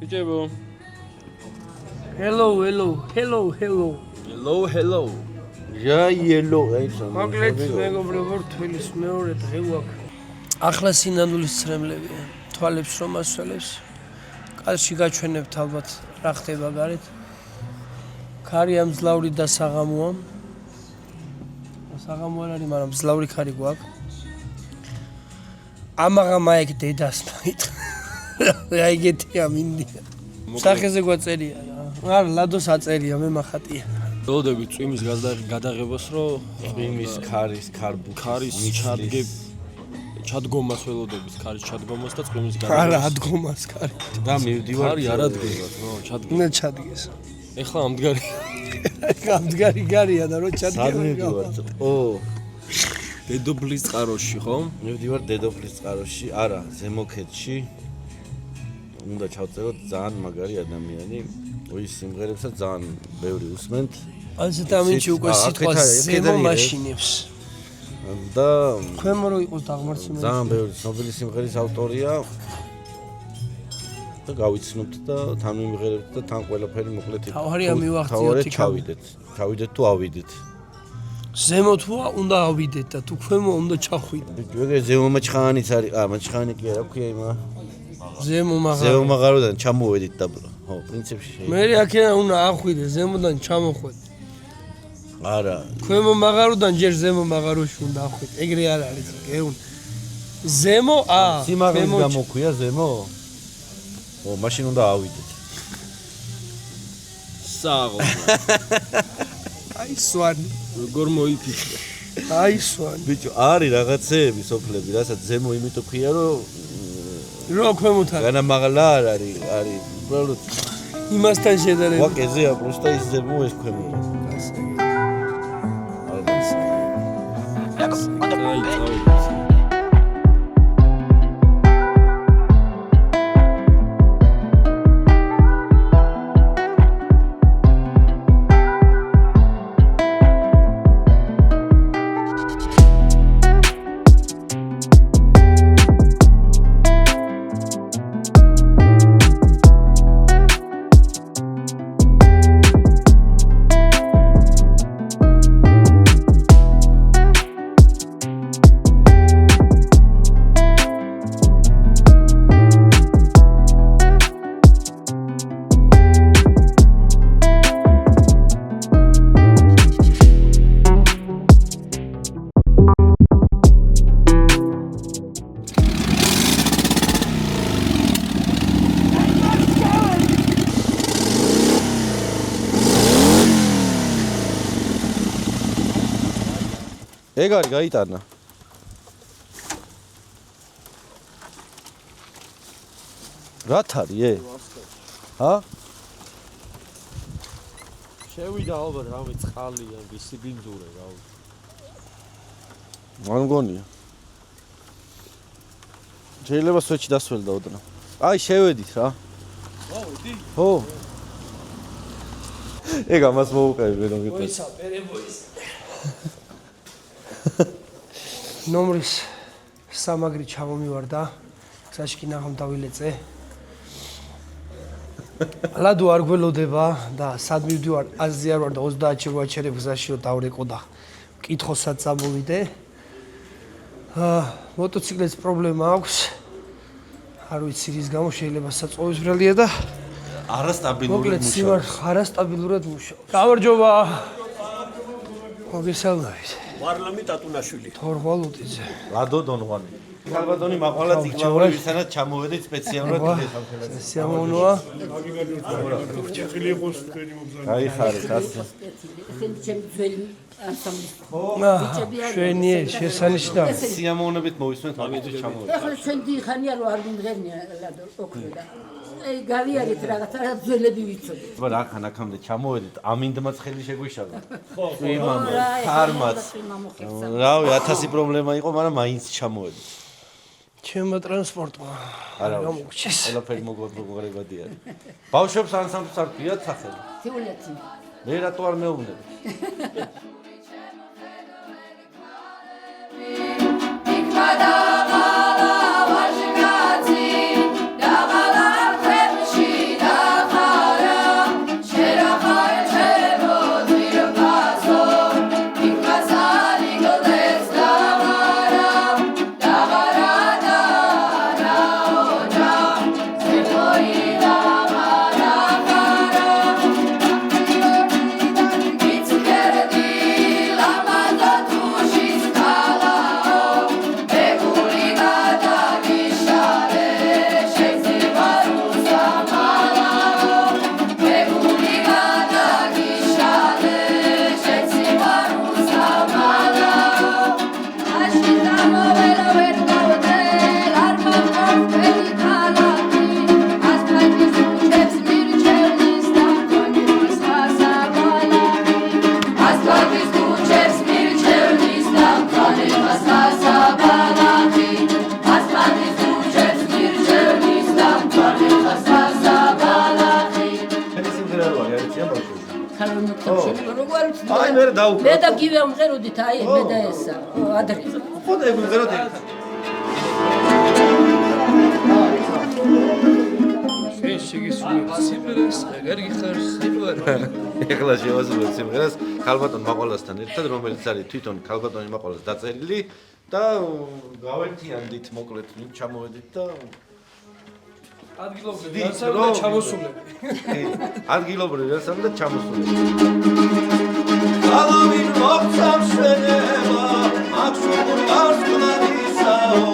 Bichebo. Hello. Ja, yellow, მოკლედ მეგობრებო, თვილის მეორე დღე გვაქვს. ახლა სინანულის ცრემლებია. თვალებს რომ ასველებს. კალში გაჩვენებთ ალბათ რა ხდება გარეთ. ქარია მძლავრი და საღამოა. საღამო არ არის, მაგრამ მძლავრი ქარი გვაქვს. ამაღა მაიქ დედას მაიტყ. რა იგეთია მინდია. სახეზე გვაწერია რა. არ ლადოს აწერია, მე მახატია. ველოდები წვიმის გადაღებას, რომ წვიმის ქარის ჩადგომას ველოდებით, ქარის ჩადგომას და წვიმის არა, გადაღებას. ადგომას ქარი. და მივდივარ ქარი არ ადგებათ, ჩადგება. უნდა ჩადგეს. ეხლა ამდგარი. გამდგარი გარია და რო სად ჩადგება. მივდივარ? დედოფლის წყაროში, ხო? მივდივარ დედოფლის წყაროში, არა, ზემოქედში. უნდა ჩავწეროთ ძალიან მაგარი ადამიანი. ის სიმღერებსაც ძალიან ბევრი უსმენთ ასეთ ამინჩი უკვე სიტყვას ზემო მაშინებს. და ქვემო რო იყოს დაღმართი ძალიან ბევრი ცნობილი სიმღერის ავტორია. და გავიცნობთ და თან მიმღერებთ და თან ყველაფერი მოკლედ თავარია მივახციოთ იქ. ჩავიდეთ თუ ავიდეთ. ზემო თუა უნდა ავიდეთ და თუ ქვემო უნდა ჩახვიდეთ. ეგ ზემო მაჩხანიც არის, მაჩხანი კი არა ქვია იმა. ზემო მაღარო. ზემო მაღაროდან ჩამოვედით და ხო, პრინციპში შეიძლება. მე აქედან უნდა ახვიდე, ზემოდან ჩამოხვიდე. არა. ქვემო მაღაროდან ჯერ ზემო მაღაროში უნდა ახვიდე. ეგრე არ არის, გეუნ. ზემო სიმაღლის გამოქვია ზემო? ო, მაშინ უნდა ავიდეთ. საღო. აი სვანი. როგორ მოიფიქრე? აი სვანი. ბიჭო, არის რაღაცეები სოფლები, რასაც ზემო იმიტომ ქვია, რომ რო ქვემოთ არის. განა მაღლა არ არის, უბრალოდ იმასთან შედარებით. ვაკეზეა, პროსტა ის ზემო ეს ქვემო. ეგ არის გაიტანა. რათ არის ე? ჰა? შევიდა ალბათ რავი წყალია, ვისი ბინძურე რავი. მან მგონია. შეიძლება სვეჩი დასველდა ოდნა. აი შევედით რა. მოვიდი. ხო. ეგ ამას მოუყევი მე რომ გიტყვი. ვოისა, პერებოის. ნომრის სამაგრი ჩამომივარდა. გზაში ნახავ დავილეწე. ლადო არ გველოდება და სად მივდივარ, აზი არ ვარ და 30-ში ვაჩერებ გზაში რომ დავრეკო და მკითხოსაც წამოვიდე. მოტოციკლets პრობლემა აქვს. არ ვიცი რის გამო, შეიძლება საწოვის ბრალია და არასტაბილური მოკლედ სიმარ არასტაბილურად მუშაობს. გამარჯობა. მოგესალმებით. ვარლამი ტატუნაშვილი. თორღვალუტიძე. ლადო დონღვანი. ქალბატონი მაყვალად იქჩაური ვისთანაც ჩამოვედით სპეციალურად დიდესამხელად. სიამოვნოა. აი ხარეთ ასე. შვენიე შესანიშნავი. სიამოვნებით მოვისმენთ ამიტომ ჩამოვედით. ახლა ჩვენ დიხანია რომ არ გიმღერნია ლადო ოქროდა. აი გავიარეთ რაღაცა რა ძველები ვიცოდეთ. აბა რა ხანაკამდე ჩამოვედით, ამინდმაც ხელი შეგვიშალა. ხო, იმამ ფარმაც. რავი 1000 პრობლემა იყო, მაგრამ მაინც ჩამოვედით. ჩემმა ტრანსპორტმა არა გამოგჩეს. ყველაფერი მოგვარებადი არის. ბავშვებს ანსამბლს არ ქვიათ სახელი. თეულეთი. მე რატო არ მეუბნები? Ikada ხალხი მოხდა როგორ აი მე დაუკვირდა მე და გივე მომღეროდით აი მე და ესა ადრე ხოდა ეგ მღეროდი ეხლა შევასრულებთ სიმღერას ქალბატონ მაყვალასთან ერთად, რომელიც არის თვითონ ქალბატონი მაყვალას დაწერილი და გავერთიანდით მოკლედ ვინ ჩამოვედით და ადგილობრივი ანსამბლი და ჩამოსულები. ადგილობრივი ანსამბლი და ჩამოსულები. ალავინ მოხსამ შენება, აქშუღურ ვარსკვლავისაო,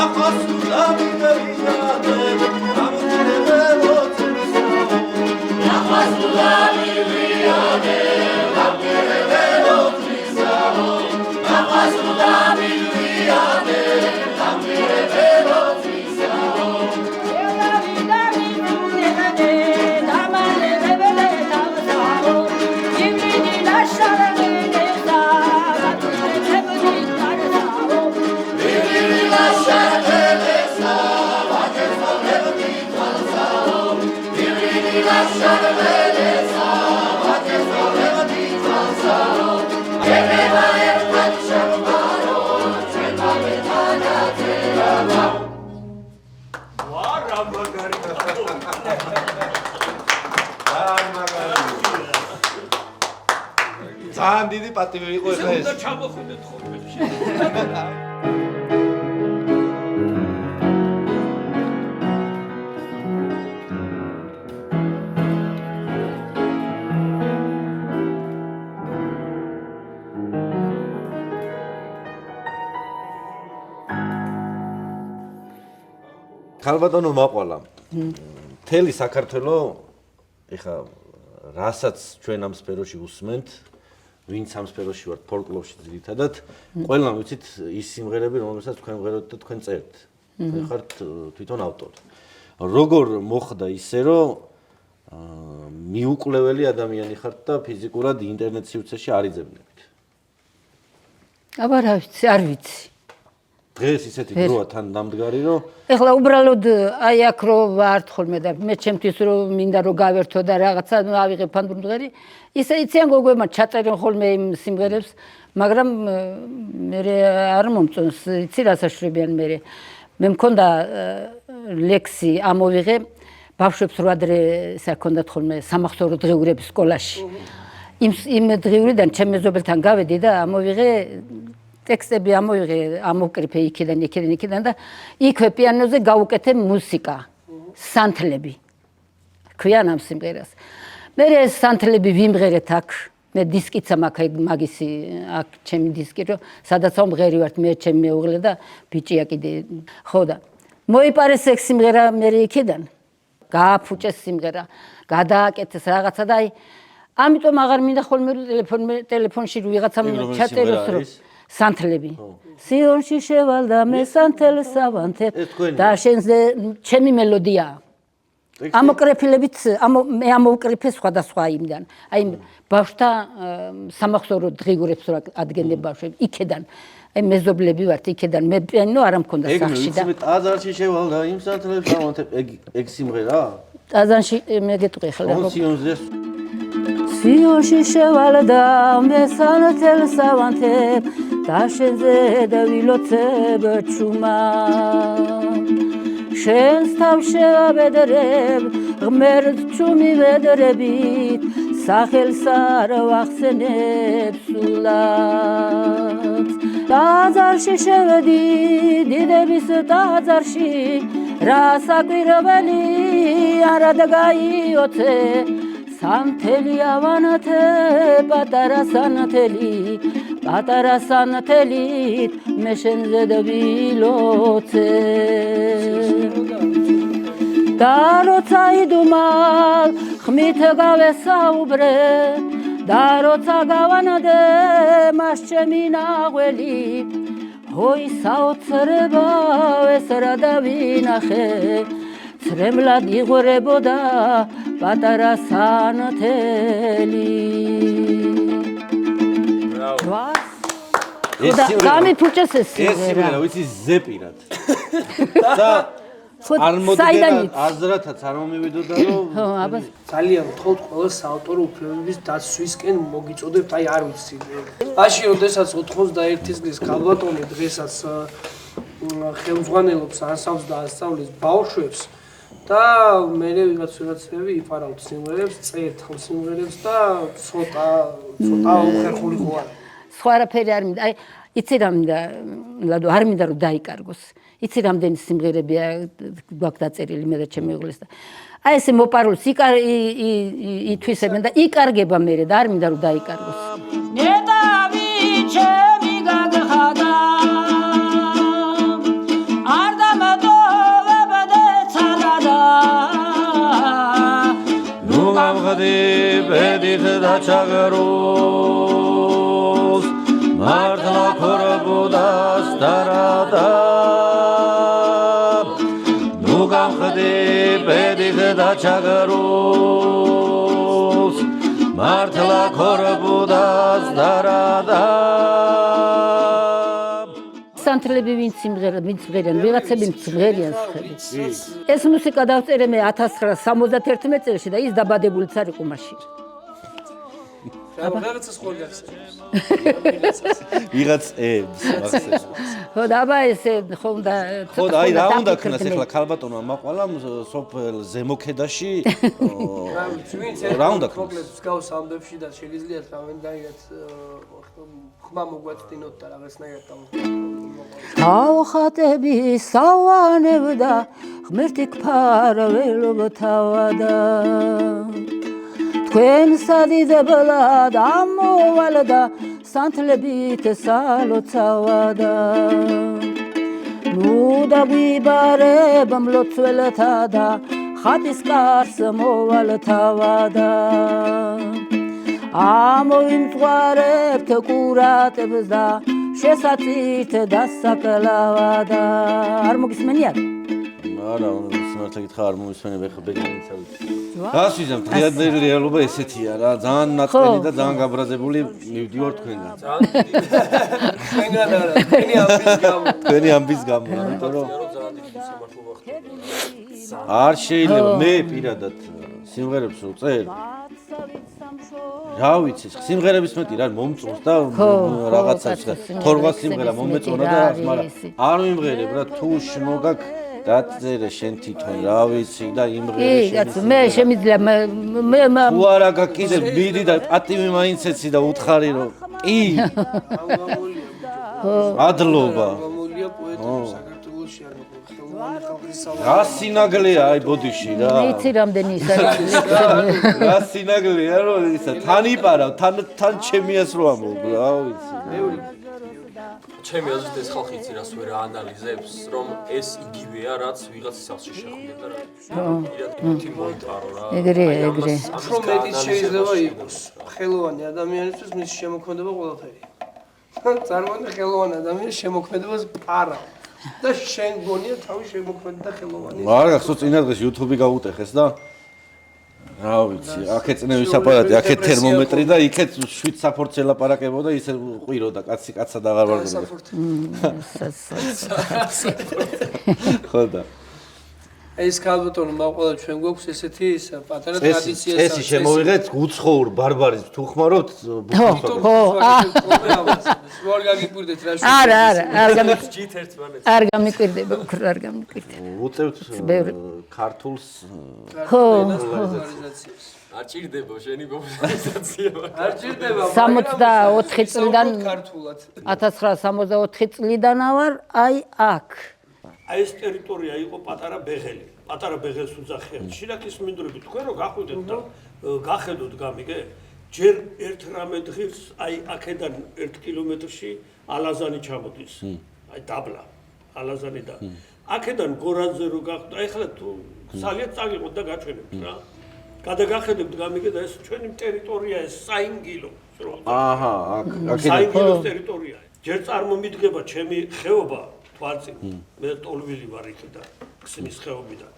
ახასულა მიდევიდადე, ამოდინებელო წვისაო. ახასულა მიდევიდადე, ამოდინებელო წვისაო. ახასულა მიდევიდადე, ამოდინებელო წვისაო. ძალიან დიდი პატივი იყო ეს. უნდა ჩამოხვიდეთ ხოლმე. ქალბატონო მაყვალა. მთელი საქართველო ეხა რასაც ჩვენ ამ სფეროში უსმენთ, ვინც ამ სფეროში ვართ ფოლკლორში ძირითადად, ყველამ ვიცით ის სიმღერები, რომელსაც თქვენ ვღეროთ და თქვენ წერთ. თქვენ ხართ თვითონ ავტორი. როგორ მოხდა ისე, რომ მიუკლეველი ადამიანი ხართ და ფიზიკურად ინტერნეტ სივრცეში არ იძებნებით? აბა რა ვიცი, არ ვიცი. დღეს ისეთი დროა თან დამდგარი, რომ ეხლა უბრალოდ აი აქ რო ვართ ხოლმე და მე ჩემთვის რომ მინდა რომ გავერთო და რაღაცა ავიღე ფანდუმღერი, ისე იციან გოგოებმა ჩაწერენ ხოლმე იმ სიმღერებს, მაგრამ მე არ მომწონს, იცი რა საშრებიან მე. მე მქონდა ლექსი ამოვიღე, ბავშვებს რო ადრე ისა ჰქონდათ ხოლმე სამახსოვრო დღეურები სკოლაში. იმ დღეურიდან ჩემ მეზობელთან გავედი და ამოვიღე ტექსტები ამოვიღე, ამოვკრიფე იქიდან და იქვე პიანოზე გავუკეთე მუსიკა, სანთლები. ქვიან ამ სიმღერას. მე ეს სანთლები ვიმღერეთ აქ, მე დისკიც მაქვს მაგისი აქ ჩემი დისკი, რომ სადაც ამღერი ვართ მე ჩემი მეუღლე და ბიჭია კიდე. ხო და მოიპარეს ეგ სიმღერა მე იქიდან. გააფუჭეს სიმღერა, გადააკეთეს რაღაცა და აი ამიტომ აღარ მინდა ხოლმე ტელეფონში ვიღაცამ ჩაწეროს რომ სანთლები. სიონში შევალდა მე სანთელს ავანთებ და შენზე ჩემი მელოდია. ამოკრეფილებით მე ამოვკრიფე სხვადასხვა იმიდან. აი ბავშვთა სამახსოვრო დღეურებს რა ადგენდნენ ბავშვები იქიდან. აი მეზობლები ვართ იქიდან. მე პიანო არ მქონდა სახში და ეგ ტაზანში შევალდა იმ სანთლებს ავანთებ ეგ სიმღერა? ტაზანში მე გეტყვი ხლა. სიონზე სიონში შევალდა მე სანთელს ავანთებ და შენზე და ვილოცებ ჩუმა შენს თავს შევაბედრებ ღმერთ ჩუმი ვედრებით სახელს არ ვახსენებ სულად ტაძარში შევედი დიდების ტაძარში რა საკვირველი არა დაგაიოცე სანთელი ავანათე პატარა სანთელით მე შენზე დავილოცე და როცა იდუმალ ხმით გავესაუბრე და როცა გავანადე მას ჩემი ნაღველი ჰოი საოცრება ეს რა დავინახე ცრემლად იღვრებოდა პატარა სანთელი. გამიფუჭეს ეს სიმღერა. ეს სიმღერა ვიცი ზეპირად. და არ მოდიდნენ აზრათაც არ მომივიდოდა რომ ხო, აბა ძალიან ვთხოვთ ყველა საავტორო უფლებების დაცვისკენ მოგიწოდებთ, აი არ ვიცი. მაშინ როდესაც 91 წლის ქალბატონი დღესაც ხელმძღვანელობს ანსამბლს და ასწავლის ბავშვებს და მე ვიღაცები იფარავთ სიმღერებს, წერთ სიმღერებს და ცოტა უხერხული ხო არა. სხვა არაფერი არ მინდა. აი, იცი რა მინდა, ლადო, არ მინდა რომ დაიკარგოს. იცი რამდენი სიმღერებია გვაქვს დაწერილი მე და ჩემი უღლეს და აი ესე მოპარულს ითვისებენ და იკარგება მერე და არ მინდა რომ დაიკარგოს. ნეტავი ჩემი გაგხადა არ დამატოვებდე ცალადა ნუ გამღდი ბედით დაჩაგროს მართლა ქორბუდას დარადა ნუ გამღდი ბედით დაჩაგროს მართლა ქორბუდას დარადა სანთლები ვინც სიმღერიან ვიღაცები სიმღერიან ხელი. ეს მუსიკა დავწერე მე 1971 წელს და ის დაბადებულიც არ იყო მაშინ. რაღაცას ხოლმე გახსენებს. ვიღაც ახსენებს. ხო და აბა ესე ხომ და ხო და აი რა უნდა ქნას ახლა ქალბატონმა მაყვალა სოფელ ზემოქედაში რა უნდა ქნას პრობლემს გავს ამდებში და შეგიძლიათ რამდენად ხმა მოგვაწდინოთ და რაღაცნაირად ავხატები სავანებდა ღმერთი ქფარაველობთავადა თქვენ სადიდებლად ამოვალდა სანთლებით სალოცავადა ნუ დაგვიბარებ მლოცველთა და ხატის კარს მოვალთავადა ამოვიმწყარებთ კურატებს და შესაწირთ დასაკლავადა არ მოგისმენიათ? არა, სიმართლე გითხრა არ მომისმენია ხა ბეგანიცავით. გასვიზამ დღეადღური რეალობა ესეთია რა, ძალიან ნაკლები და ძალიან გაბრაზებული მივდივარ თქვენგან. თქვენგან არა, თქვენი ამბის გამო. თქვენი ამბის გამო, იმიტომ რომ არ შეიძლება მე პირადად სიმღერებს რო წერ რა ვიცი, სიმღერების მეტი რა მომწონს და რაღაცას თორღვა სიმღერა მომეწონა და მაგრამ არ მიმღერებ რა თუ შმოგაკ დაწერე შენ თვითონ რა ვიცი და იმღერე შენ მე შემიძლია მე თუ არა გაკიდე მიდი და პატივი მაინც ეცი და უთხარი რომ კი ადლობა გამოლია პოეტები საქართველოში არ ხელოვანი ხალხის რა სინაგლეა აი ბოდიში რა იცი რამდენი ის არის რა სინაგლეა რომ ისა თან იპარავ თან ჩემიას რო ამბობ რა ვიცი ჩემი აზრით ეს ხალხი იცი რას ვერ აანალიზებს რომ ეს იგივეა რაც ვიღაც სახლში შეხვდეთ და რა პირადად მოიტარო რა ეგრე უფრო მეტიც შეიძლება იყოს ხელოვანი ადამიანისთვის მის შემოქმედება ყველაფერი წარმოიდგინე ხელოვანი ადამიანის შემოქმედებას პარა და შენ გონია თავის შემოქმედი და ხელოვანი არ გახსოვს წინა დღეს YouTube-ი გაუტეხეს და რა ვიცი, აქეთ წნევის აპარატი, აქეთ თერმომეტრი და იქეთ 7 საფორცე ლაპარაკებოდა, ისე ყვიროდა, კაცი კაცად აღარ ვარდება. ხო და ეს ქალბატონი მაყოლა ჩვენ გვაქვს ესეთი პატარა ტრადიცია წესი შემოვიღეთ უცხოურ ბარბარის თუ ხმარობთ ხო სულ გაგიკვირდეთ რა შუა არა არ ჯით ერთმანეთს გამიკვირდება არ გამიკვირდება უწევთ ქართულს ხო არ ჭირდება შენი პოპულარიზაცია არ ჭირდება 64 წლიდან ქართულად 1964 წლიდან ვარ აი აქ აი ეს ტერიტორია იყო პატარა ბეღელი. პატარა ბეღელს უძახიან. შირაკის მინდვრები თქვენ რო გახვიდეთ და გახედოთ გამიგე, ჯერ ერთ რამე დღეს აი აქედან 1 კილომეტრში ალაზანი ჩამოდის. აი დაბლა ალაზანი და აქედან გორანზე რო გახვდა, ეხლა თუ ძალიან წაგიყოთ და გაჩვენებთ რა. გადაგახედებთ გამიგე და ეს ჩვენი ტერიტორია ეს საინგილო. აჰა, აქ საინგილოს ტერიტორია. ჯერ წარმომიდგება ჩემი ხეობა თვალწინ მე ტოლვილი ვარ იქიდან ქსნის ხეობიდან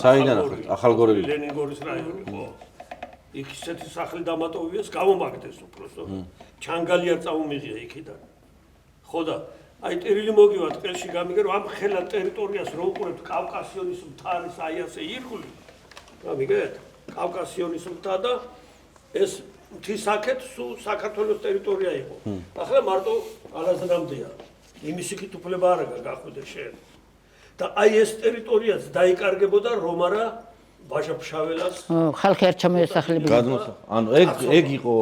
საიდან ახალგორელი ლენინგორის რაიონი ხო იქ ისეთი სახლი დამატოვიეს გამომაგდეს უბრალოდ ჩანგალი არ წამომიღია იქიდან ხო და აი ტერილი მოგივათ ყელში გამიგე რომ ამ ხელა ტერიტორიას რო უყურებთ კავკასიონის მთარის აი ასე ირგვლივ გამიგეთ კავკასიონის მთა და ეს მთის აქეთ სულ საქართველოს ტერიტორია იყო ახლა მარტო ალაზნამდეა იმის იქით უფლება არ აქვს გახვიდე შენ და აი ეს ტერიტორიაც დაიკარგებოდა რომ არა ვაჟა-ფშაველას ხალხი არ ჩამოესახლებინა ანუ ეგ იყო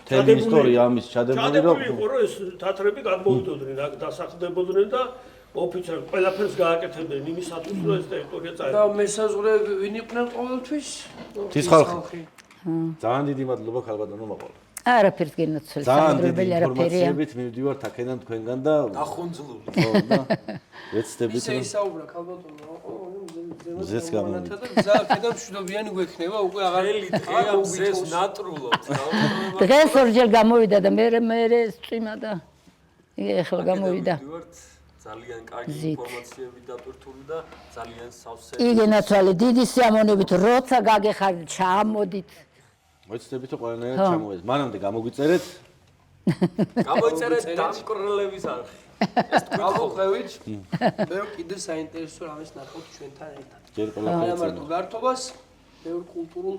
მთელი ისტორია ამის ჩადებული რომ იყო რომ ეს თათრები გადმოვიდოდნენ აქ დასახლდებოდნენ და ოფიციალურად ყველაფერს გააკეთებდნენ იმისათვის რომ ეს ტერიტორია და მესაზღვრეები ვინ იყვნენ ყოველთვის? მთის ხალხი ძალიან დიდი მადლობა ქალბატონო მაყოლა არაფერს გენაცვლე ძალიან დიდი სამადრობელი არაფერია ინფორმაციებით მივდივართ აქედან თქვენგან და დახუნძლული ხო და ვეცდებით ისე ისაუბრა ქალბატონო მზეც გამოვიდა და კიდევ მშვიდობიანი გვექნება უკვე აღარ დღეა მზეს ნატრულობთ დღეს ორჯერ გამოვიდა და მე წვიმა და ეხლა გამოვიდა ძალიან კარგი ინფორმაციები დატვირთული და ძალიან სავსე იგენაცვალე დიდი სიამოვნებით როცა გაგეხართ ჩამოდით ვეცდებით რომ ყველანაირად ჩამოვედეს მანამდე გამოგვიწერეთ გამოიწერეთ დამკვრელების არხი ეს გავუყვევით მე კიდევ საინტერესო რამეს ნახავთ ჩვენთან ერთად ჯერ ყველაფერს მარტო გართობას ბევრ კულტურულ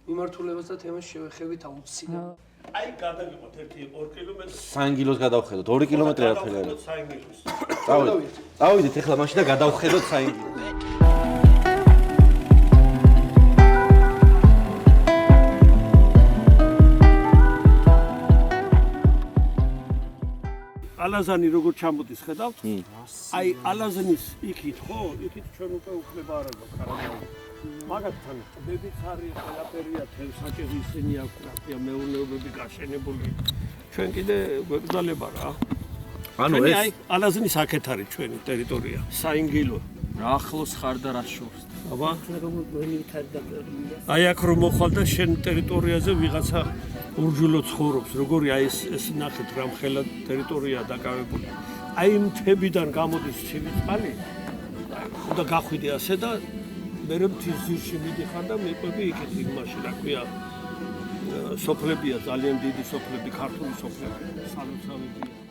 მიმართულებას და თემას შევეხებით აუცილებლად აი გადაგიყოთ 1-2 კილომეტრი 3 კილოს გადავხედოთ 2 კილომეტრი არ ფერია საინგილოს წავიდეთ ეხლა მაშინ და გადავხედოთ 3 კილომეტრი ალაზანი როგორ ჩამოდის ხედავთ? აი ალაზნის იქით ხო? იქით ჩვენ უკვე უფლება არ აქვს ხარაგაული. მაგათთან ბებიც არის ყველაფერია თევსაჭერი ისინი აქვს რატია მეურნეობები გაშენებული. ჩვენ კიდე გვეგზალება რა. ანუ ეს აი ალაზნის აქეთ არის ჩვენი ტერიტორია. საინგილო. რა ახლოს ხარ და რა შორს აბა აი აქ რომ მოხვალ და შენ ტერიტორიაზე ვიღაცა ურჯულო ცხოვრობს როგორი აი ეს ნახეთ რა მხელა ტერიტორია დაკავებული აი მთებიდან გამოდის ცივი წყალი და გახვიდე ასე და მე მთის ძირში მიდიხარ და მეყვები იქით იმაში რა ქვია სოფლებია ძალიან დიდი სოფლები ქართული სოფლები სალოცავებია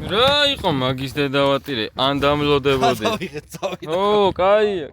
რა იყო მაგის დედავატირე ან დამლოდებოდი? ო, კაია.